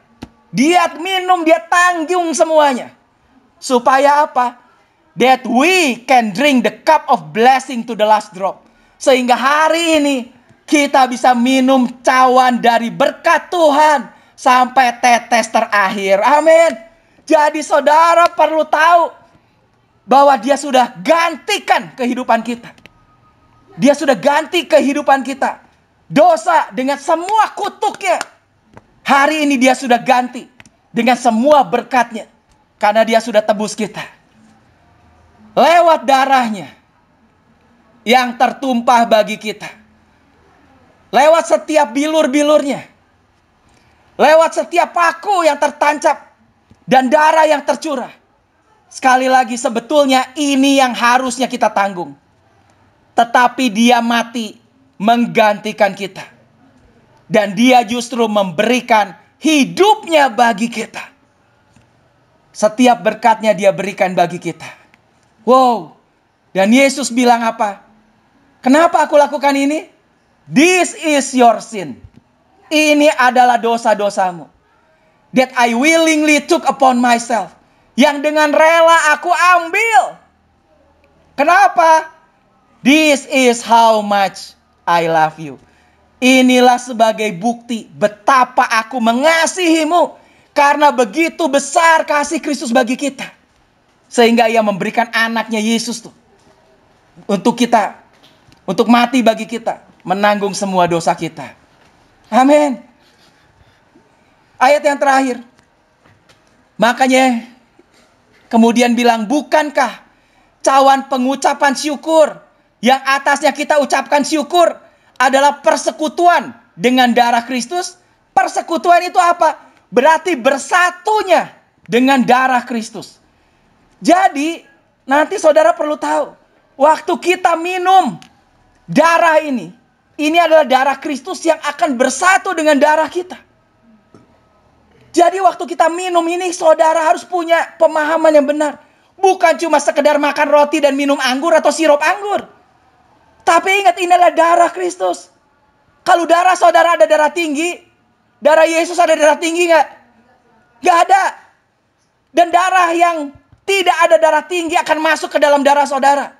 Dia minum, dia tanggung semuanya. Supaya apa? That we can drink the cup of blessing to the last drop. Sehingga hari ini kita bisa minum cawan dari berkat Tuhan sampai tetes terakhir. Amin. Jadi saudara perlu tahu bahwa dia sudah gantikan kehidupan kita. Dia sudah ganti kehidupan kita. Dosa dengan semua kutuknya. Hari ini dia sudah ganti dengan semua berkatnya. Karena dia sudah tebus kita. Lewat darahnya yang tertumpah bagi kita. Lewat setiap bilur-bilurnya. Lewat setiap paku yang tertancap. Dan darah yang tercurah. Sekali lagi, sebetulnya ini yang harusnya kita tanggung. Tetapi dia mati menggantikan kita. Dan dia justru memberikan hidupnya bagi kita. Setiap berkatnya dia berikan bagi kita. Wow. Dan Yesus bilang apa? Kenapa aku lakukan ini? This is your sin. Ini adalah dosa-dosamu. That I willingly took upon myself. Yang dengan rela aku ambil. Kenapa? This is how much I love you. Inilah sebagai bukti betapa aku mengasihimu. Karena begitu besar kasih Kristus bagi kita. Sehingga ia memberikan anaknya Yesus tuh. Untuk kita. Untuk mati bagi kita. Menanggung semua dosa kita. Amin. Ayat yang terakhir. Makanya kemudian bilang, bukankah cawan pengucapan syukur yang atasnya kita ucapkan syukur adalah persekutuan dengan darah Kristus? Persekutuan itu apa? Berarti bersatunya dengan darah Kristus. Jadi nanti saudara perlu tahu, waktu kita minum darah ini adalah darah Kristus yang akan bersatu dengan darah kita. Jadi waktu kita minum ini, saudara harus punya pemahaman yang benar. Bukan cuma sekedar makan roti dan minum anggur atau sirup anggur. Tapi ingat, ini adalah darah Kristus. Kalau darah saudara ada darah tinggi, darah Yesus ada darah tinggi nggak? Nggak ada. Dan darah yang tidak ada darah tinggi akan masuk ke dalam darah saudara.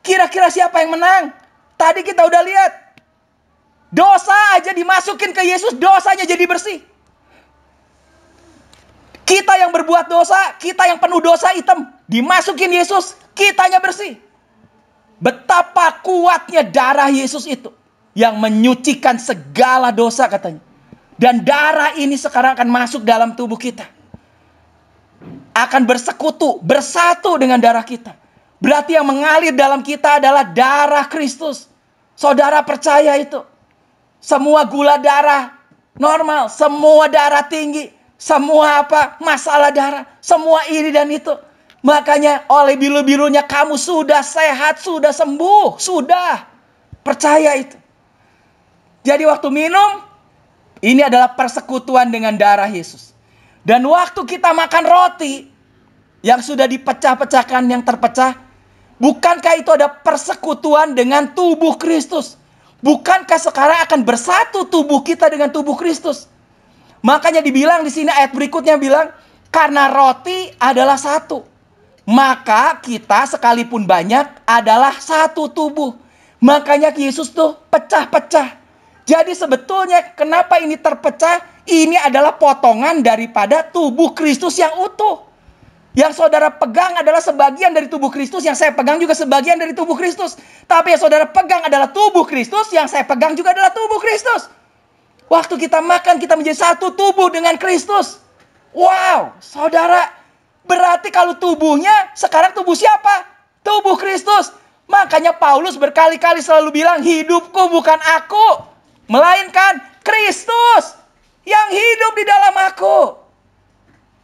Kira-kira siapa yang menang? Tadi kita udah lihat. Dosa aja dimasukin ke Yesus, dosanya jadi bersih. Kita yang berbuat dosa, kita yang penuh dosa hitam, dimasukin Yesus, kitanya bersih. Betapa kuatnya darah Yesus itu yang menyucikan segala dosa katanya. Dan darah ini sekarang akan masuk dalam tubuh kita. Akan bersekutu, bersatu dengan darah kita. Berarti yang mengalir dalam kita adalah darah Kristus. Saudara percaya itu? Semua gula darah normal, semua darah tinggi, semua masalah darah, semua ini dan itu Makanya oleh bilu-bilunya kamu sudah sehat, sudah sembuh, sudah. Percaya itu. Jadi waktu minum, ini adalah persekutuan dengan darah Yesus. Dan waktu kita makan roti yang sudah dipecah-pecahkan, yang terpecah, bukankah itu ada persekutuan dengan tubuh Kristus? Bukankah sekarang akan bersatu tubuh kita dengan tubuh Kristus? Makanya dibilang di sini ayat berikutnya bilang, karena roti adalah satu, maka kita sekalipun banyak adalah satu tubuh. Makanya Yesus tuh pecah-pecah. Jadi sebetulnya kenapa ini terpecah? Ini adalah potongan daripada tubuh Kristus yang utuh. Yang saudara pegang adalah sebagian dari tubuh Kristus. Yang saya pegang juga sebagian dari tubuh Kristus. Tapi yang saudara pegang adalah tubuh Kristus. Yang saya pegang juga adalah tubuh Kristus. Waktu kita makan, kita menjadi satu tubuh dengan Kristus. Wow, saudara. Berarti kalau tubuhnya, sekarang tubuh siapa? Tubuh Kristus. Makanya Paulus berkali-kali selalu bilang, hidupku bukan aku, melainkan Kristus yang hidup di dalam aku.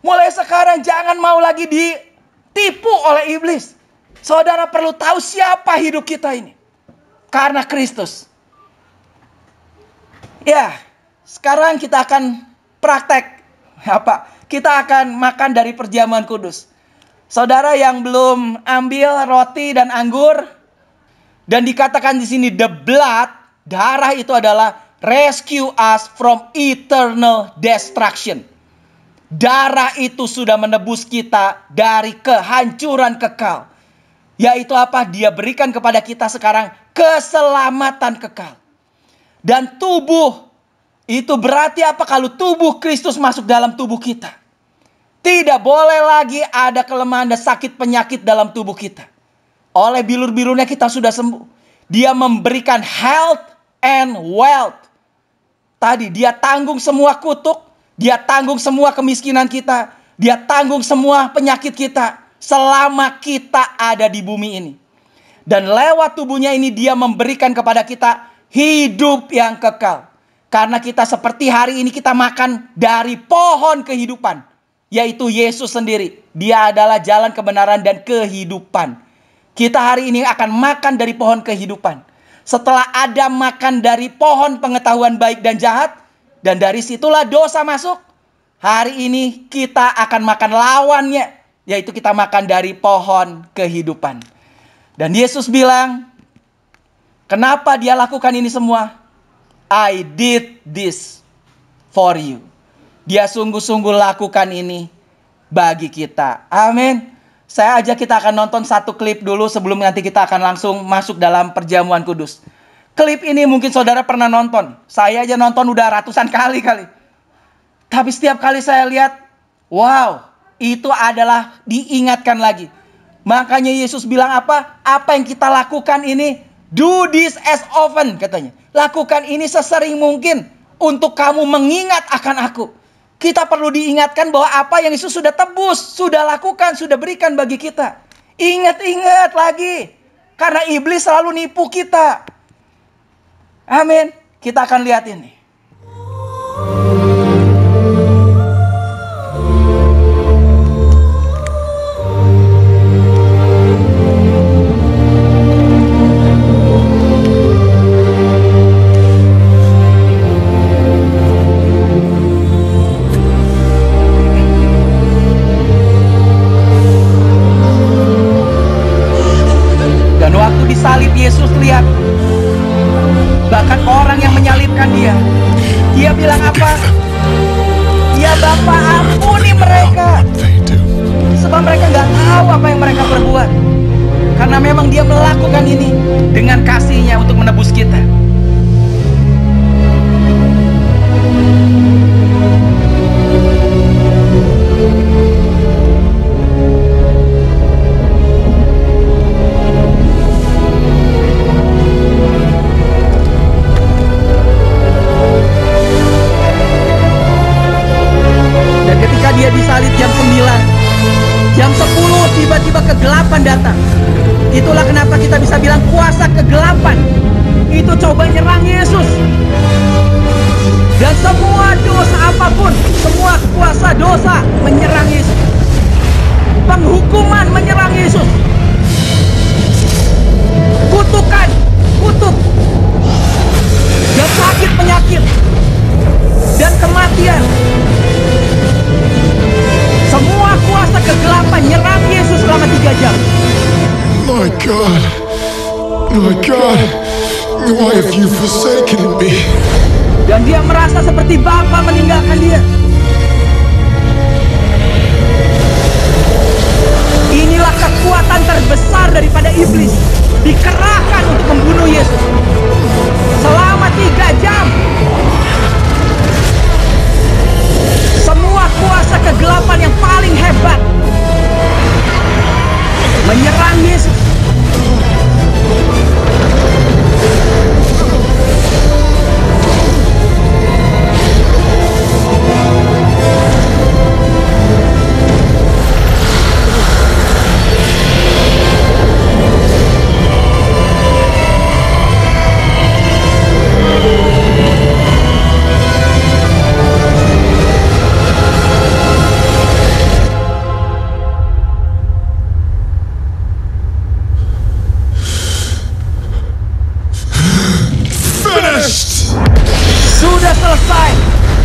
Mulai sekarang jangan mau lagi ditipu oleh iblis. Saudara perlu tahu siapa hidup kita ini. Karena Kristus. Ya, sekarang kita akan praktek. Kita akan makan dari perjamuan kudus. Saudara yang belum ambil roti dan anggur, dan dikatakan di sini the blood, darah itu adalah rescue us from eternal destruction. Darah itu sudah menebus kita dari kehancuran kekal. Yaitu apa? Dia berikan kepada kita sekarang keselamatan kekal. Dan tubuh itu berarti apa? Kalau tubuh Kristus masuk dalam tubuh kita, tidak boleh lagi ada kelemahan dan sakit penyakit dalam tubuh kita. Oleh bilur-bilurnya kita sudah sembuh. Dia memberikan health and wealth. Tadi dia tanggung semua kutuk. Dia tanggung semua kemiskinan kita. Dia tanggung semua penyakit kita. Selama kita ada di bumi ini. Dan lewat tubuhnya ini dia memberikan kepada kita hidup yang kekal. Karena kita seperti hari ini kita makan dari pohon kehidupan. Yaitu Yesus sendiri. Dia adalah jalan kebenaran dan kehidupan. Kita hari ini akan makan dari pohon kehidupan. Setelah Adam makan dari pohon pengetahuan baik dan jahat, dan dari situlah dosa masuk. Hari ini kita akan makan lawannya, yaitu kita makan dari pohon kehidupan. Dan Yesus bilang, kenapa dia lakukan ini semua? I did this for you. Dia sungguh-sungguh lakukan ini bagi kita. Amin. Saya ajak kita akan nonton satu klip dulu sebelum nanti kita akan langsung masuk dalam perjamuan kudus. Klip ini mungkin saudara pernah nonton. Saya aja nonton udah ratusan kali. Tapi setiap kali saya lihat, wow, itu adalah diingatkan lagi. Makanya Yesus bilang apa? Apa yang kita lakukan ini, do this as often katanya. Lakukan ini sesering mungkin untuk kamu mengingat akan aku. Kita perlu diingatkan bahwa apa yang Yesus sudah tebus, sudah lakukan, sudah berikan bagi kita. Ingat-ingat lagi. Karena iblis selalu nipu kita. Amin. Kita akan lihat ini. Salib Yesus, lihat, bahkan orang yang menyalibkan dia bilang apa? Ya Bapa, ampuni mereka, sebab mereka gak tahu apa yang mereka perbuat. Karena memang dia melakukan ini dengan kasihnya untuk menebus kita. Dia disalib jam 9, jam 10 tiba-tiba kegelapan datang. Itulah kenapa kita bisa bilang kuasa kegelapan itu coba nyerang Yesus. Dan semua dosa apapun, semua kuasa dosa menyerang Yesus. Penghukuman My God, why have you forsaken me? Dan dia merasa seperti Bapa meninggalkan dia. Inilah kekuatan terbesar daripada iblis, dikerahkan untuk membunuh Yesus selama 3 jam. Semua kuasa kegelapan yang paling hebat menyerang Yesus. Sudah selesai.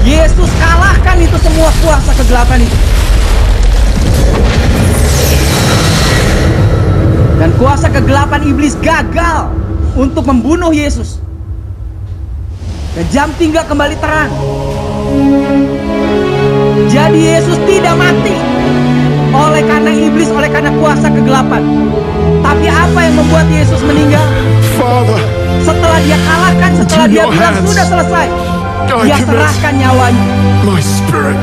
Yesus kalahkan itu semua kuasa kegelapan itu. Dan kuasa kegelapan iblis gagal untuk membunuh Yesus. Dan jam tinggal kembali terang. Jadi Yesus tidak mati oleh karena iblis, oleh karena kuasa kegelapan. Tapi apa yang membuat Yesus meninggal? Father, Setelah dia kalahkan, setelah dia bilang sudah selesai, dia serahkan nyawanya. my spirit.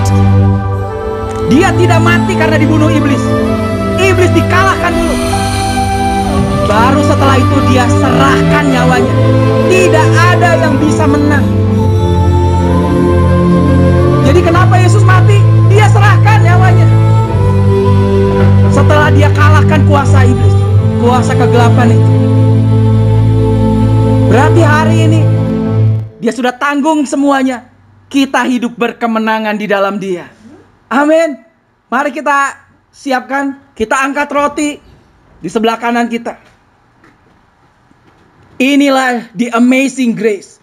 Dia tidak mati karena dibunuh iblis. Iblis dikalahkan dulu. Baru setelah itu dia serahkan nyawanya. Tidak ada yang bisa menang. Jadi kenapa Yesus mati? Dia serahkan nyawanya. Setelah dia kalahkan kuasa iblis, kuasa kegelapan itu. Berarti hari ini dia sudah tanggung semuanya. Kita hidup berkemenangan di dalam dia. Amin. Mari kita siapkan. Kita angkat roti di sebelah kanan kita. Inilah the amazing grace.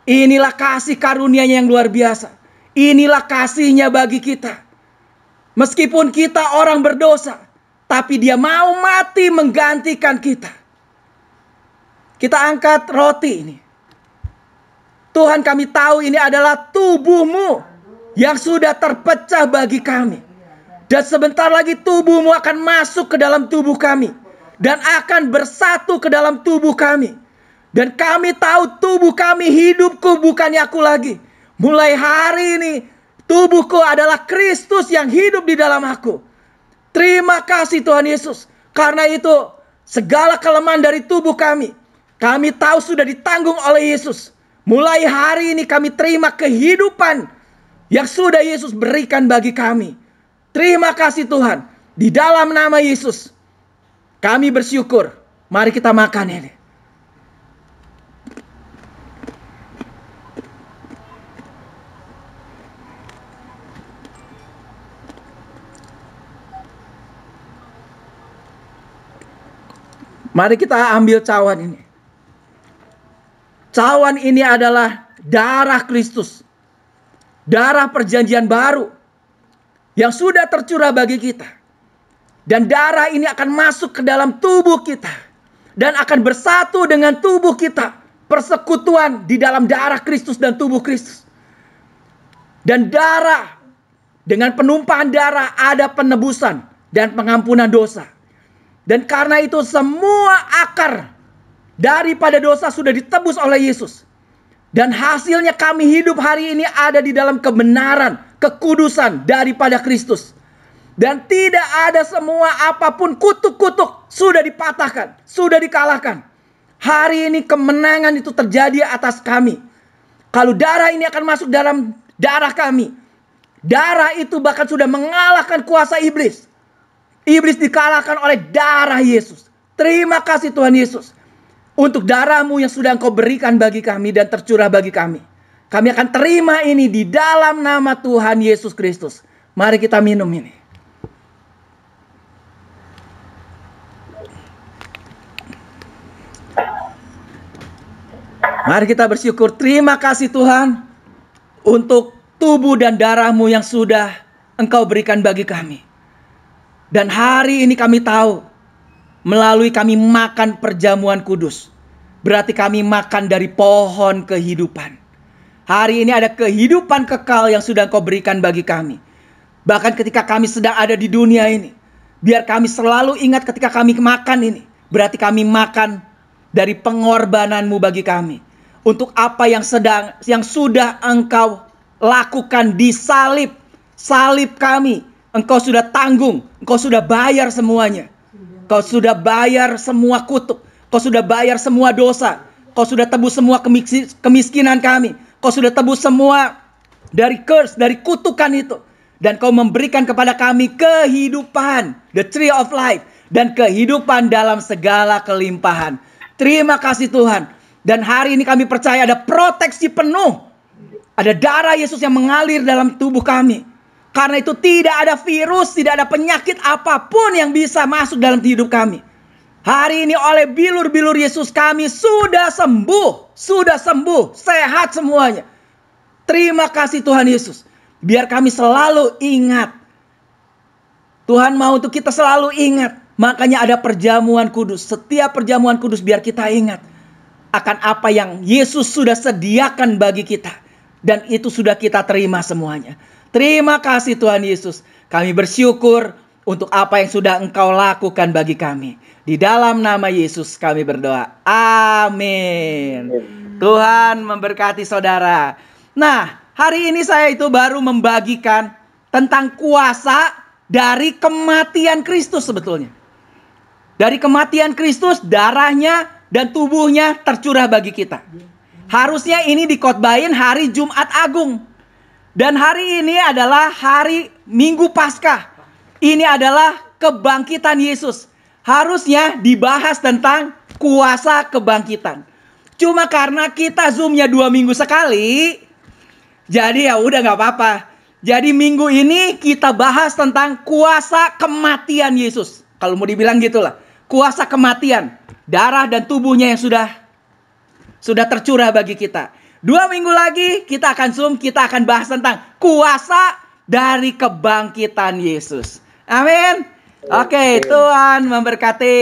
Inilah kasih karunia-Nya yang luar biasa. Inilah kasih-Nya bagi kita. Meskipun kita orang berdosa, tapi dia mau mati menggantikan kita. Kita angkat roti ini. Tuhan, kami tahu ini adalah tubuh-Mu yang sudah terpecah bagi kami. Dan sebentar lagi tubuh-Mu akan masuk ke dalam tubuh kami. Dan akan bersatu ke dalam tubuh kami. Dan kami tahu tubuh kami, hidupku bukannya aku lagi. Mulai hari ini, tubuhku adalah Kristus yang hidup di dalam aku. Terima kasih Tuhan Yesus. Karena itu, segala kelemahan dari tubuh kami tahu sudah ditanggung oleh Yesus. Mulai hari ini kami terima kehidupan yang sudah Yesus berikan bagi kami. Terima kasih Tuhan. Di dalam nama Yesus, kami bersyukur. Mari kita makan ini. Mari kita ambil cawan ini. Cawan ini adalah darah Kristus. Darah perjanjian baru. Yang sudah tercurah bagi kita. Dan darah ini akan masuk ke dalam tubuh kita. Dan akan bersatu dengan tubuh kita. Persekutuan di dalam darah Kristus dan tubuh Kristus. Dan darah. Dengan penumpahan darah ada penebusan dan pengampunan dosa. Dan karena itu semua akar daripada dosa sudah ditebus oleh Yesus. Dan hasilnya kami hidup hari ini ada di dalam kebenaran, kekudusan daripada Kristus. Dan tidak ada semua apapun kutuk-kutuk sudah dipatahkan, sudah dikalahkan. Hari ini kemenangan itu terjadi atas kami. Kalau darah ini akan masuk dalam darah kami, darah itu bahkan sudah mengalahkan kuasa iblis. Iblis dikalahkan oleh darah Yesus. Terima kasih Tuhan Yesus. Untuk darah-Mu yang sudah Engkau berikan bagi kami dan tercurah bagi kami. Kami akan terima ini di dalam nama Tuhan Yesus Kristus. Mari kita minum ini. Mari kita bersyukur. Terima kasih Tuhan. Untuk tubuh dan darah-Mu yang sudah Engkau berikan bagi kami. Dan hari ini kami tahu melalui kami makan perjamuan kudus. Berarti kami makan dari pohon kehidupan. Hari ini ada kehidupan kekal yang sudah Engkau berikan bagi kami. Bahkan ketika kami sedang ada di dunia ini, biar kami selalu ingat ketika kami makan ini. Berarti kami makan dari pengorbanan-Mu bagi kami. Untuk apa yang sudah Engkau lakukan di salib. Salib kami. Engkau sudah tanggung. Engkau sudah bayar semuanya. Engkau sudah bayar semua kutuk. Engkau sudah bayar semua dosa. Engkau sudah tebus semua kemiskinan kami. Engkau sudah tebus semua dari curse, dari kutukan itu. Dan Kau memberikan kepada kami kehidupan. The tree of life. Dan kehidupan dalam segala kelimpahan. Terima kasih Tuhan. Dan hari ini kami percaya ada proteksi penuh. Ada darah Yesus yang mengalir dalam tubuh kami. Karena itu tidak ada virus, tidak ada penyakit apapun yang bisa masuk dalam hidup kami. Hari ini oleh bilur-bilur Yesus kami sudah sembuh. Sudah sembuh, sehat semuanya. Terima kasih Tuhan Yesus. Biar kami selalu ingat. Tuhan mau untuk kita selalu ingat. Makanya ada perjamuan kudus. Setiap perjamuan kudus biar kita ingat. Akan apa yang Yesus sudah sediakan bagi kita. Dan itu sudah kita terima semuanya. Terima kasih Tuhan Yesus. Kami bersyukur untuk apa yang sudah Engkau lakukan bagi kami. Di dalam nama Yesus kami berdoa. Amin. Tuhan memberkati saudara. Nah, hari ini saya itu baru membagikan tentang kuasa dari kematian Kristus sebetulnya. Dari kematian Kristus, darahnya dan tubuhnya tercurah bagi kita. Harusnya ini dikhotbahin hari Jumat Agung. Dan hari ini adalah hari Minggu Paskah. Ini adalah kebangkitan Yesus. Harusnya dibahas tentang kuasa kebangkitan. Cuma karena kita zoomnya 2 minggu sekali. Jadi ya udah gak apa-apa. Jadi minggu ini kita bahas tentang kuasa kematian Yesus. Kalau mau dibilang gitulah. Kuasa kematian. Darah dan tubuhnya yang sudah tercurah bagi kita. 2 minggu lagi kita akan zoom, kita akan bahas tentang kuasa dari kebangkitan Yesus. Amin. Oke, Tuhan memberkati.